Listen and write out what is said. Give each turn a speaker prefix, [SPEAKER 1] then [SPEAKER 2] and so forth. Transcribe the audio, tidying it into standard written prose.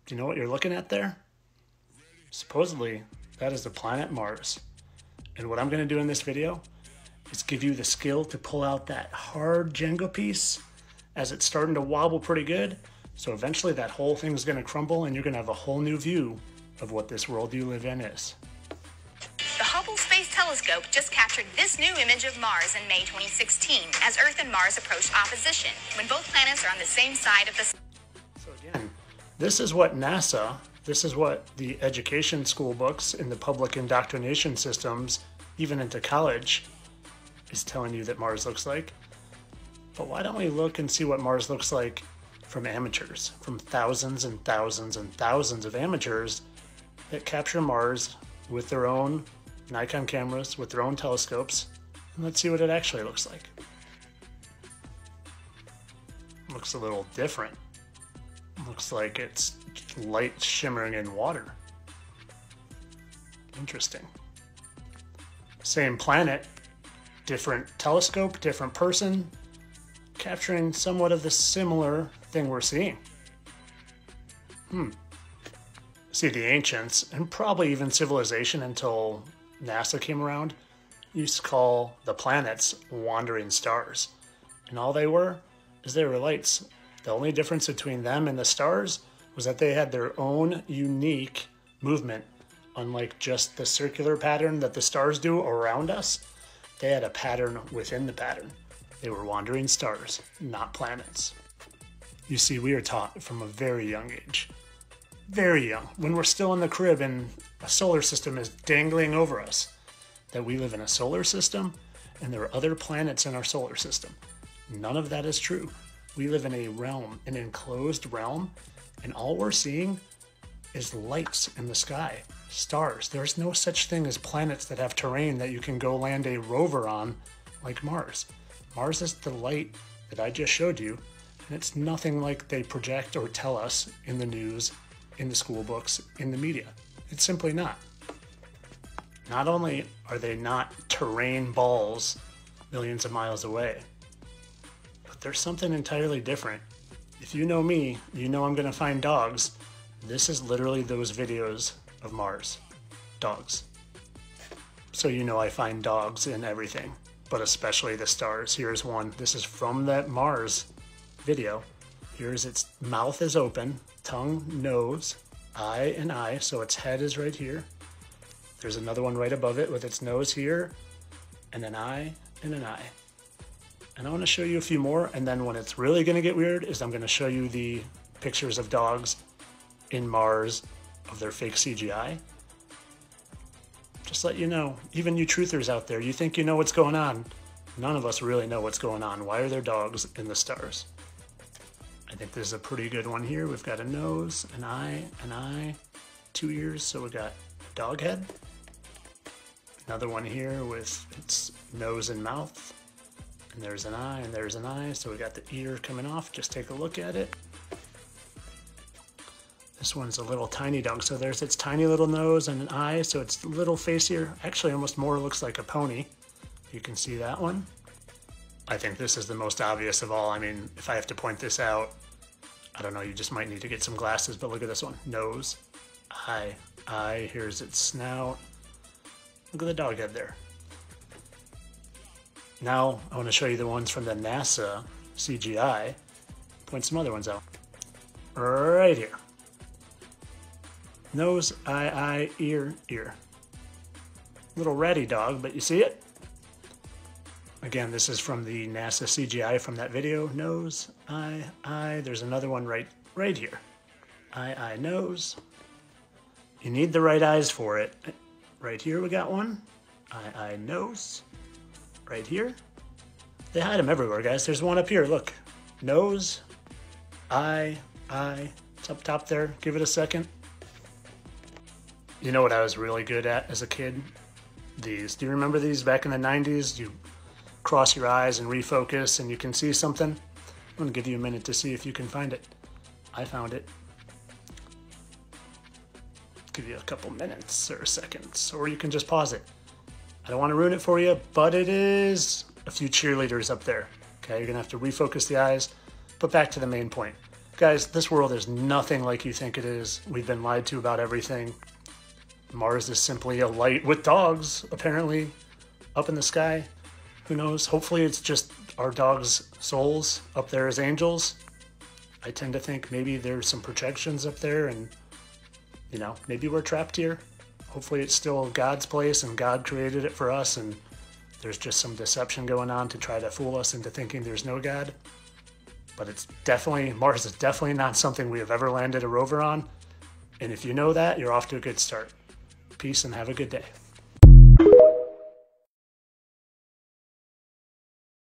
[SPEAKER 1] Do you know what you're looking at there? Supposedly, that is the planet Mars. And what I'm going to do in this video is give you the skill to pull out that hard Jenga piece as it's starting to wobble pretty good. So eventually that whole thing's going to crumble and you're going to have a whole new view of what this world you live in is.
[SPEAKER 2] The Hubble Space Telescope just captured this new image of Mars in May 2016 as Earth and Mars approached opposition when both planets are on the same side of the sun.
[SPEAKER 1] So again, this is what NASA, this is what the education school books in the public indoctrination systems, even into college, is telling you that Mars looks like. But why don't we look and see what Mars looks like from amateurs, from thousands and thousands and thousands of amateurs that capture Mars with their own Nikon cameras, with their own telescopes, and let's see what it actually looks like. Looks a little different. Looks like it's light shimmering in water. Interesting. Same planet, different telescope, different person, capturing somewhat of the similar thing we're seeing. See, the ancients, and probably even civilization until NASA came around, used to call the planets wandering stars. And all they were is they were lights. The only difference between them and the stars was that they had their own unique movement. Unlike just the circular pattern that the stars do around us, they had a pattern within the pattern. They were wandering stars, not planets. You see, we are taught from a very young age, very young, when we're still in the crib and a solar system is dangling over us, that we live in a solar system and there are other planets in our solar system. None of that is true. We live in a realm, an enclosed realm, and all we're seeing is lights in the sky, stars. There's no such thing as planets that have terrain that you can go land a rover on like Mars. Mars is the light that I just showed you, and it's nothing like they project or tell us in the news, in the school books, in the media. It's simply not. Not only are they not terrain balls millions of miles away, but there's something entirely different. If you know me, you know I'm gonna find dogs. This is literally those videos of Mars. Dogs. So you know I find dogs in everything, but especially the stars. Here's one. This is from that Mars video. Here's its mouth is open, tongue, nose, eye, and eye. So its head is right here. There's another one right above it with its nose here, and an eye, and an eye. And I want to show you a few more, and then when it's really going to get weird is I'm going to show you the pictures of dogs in Mars of their fake CGI. Just let you know, even you truthers out there, you think you know what's going on. None of us really know what's going on. Why are there dogs in the stars? I think this is a pretty good one here. We've got a nose, an eye, 2 ears, so we got a dog head. Another one here with its nose and mouth. And there's an eye, and there's an eye, so we got the ear coming off. Just take a look at it. This one's a little tiny dog, so there's its tiny little nose and an eye, so its little face here actually almost more looks like a pony. You can see that one. I think this is the most obvious of all. I mean, if I have to point this out, I don't know, you just might need to get some glasses, but look at this one. Nose, eye, here's its snout. Look at the dog head there. Now, I want to show you the ones from the NASA CGI. Point some other ones out. Right here. Nose, eye, ear. Little ratty dog, but you see it? Again, this is from the NASA CGI from that video. Nose, eye. There's another one right here. Eye, nose. You need the right eyes for it. Right here we got one. Eye, nose. Right here. They hide them everywhere, guys. There's one up here, look. Nose, eye. It's up top there. Give it a second. You know what I was really good at as a kid? These. Do you remember these back in the 90s? You cross your eyes and refocus and you can see something. I'm going to give you a minute to see if you can find it. I found it. Give you a couple minutes or seconds, or you can just pause it. I don't want to ruin it for you, but it is a few cheerleaders up there. Okay, you're going to have to refocus the eyes, but back to the main point. Guys, this world is nothing like you think it is. We've been lied to about everything. Mars is simply a light with dogs, apparently, up in the sky. Who knows? Hopefully it's just our dogs' souls up there as angels. I tend to think maybe there's some projections up there and, you know, maybe we're trapped here. Hopefully it's still God's place and God created it for us and there's just some deception going on to try to fool us into thinking there's no God. But it's definitely, Mars is definitely not something we have ever landed a rover on. And if you know that, you're off to a good start. Peace and have a good day.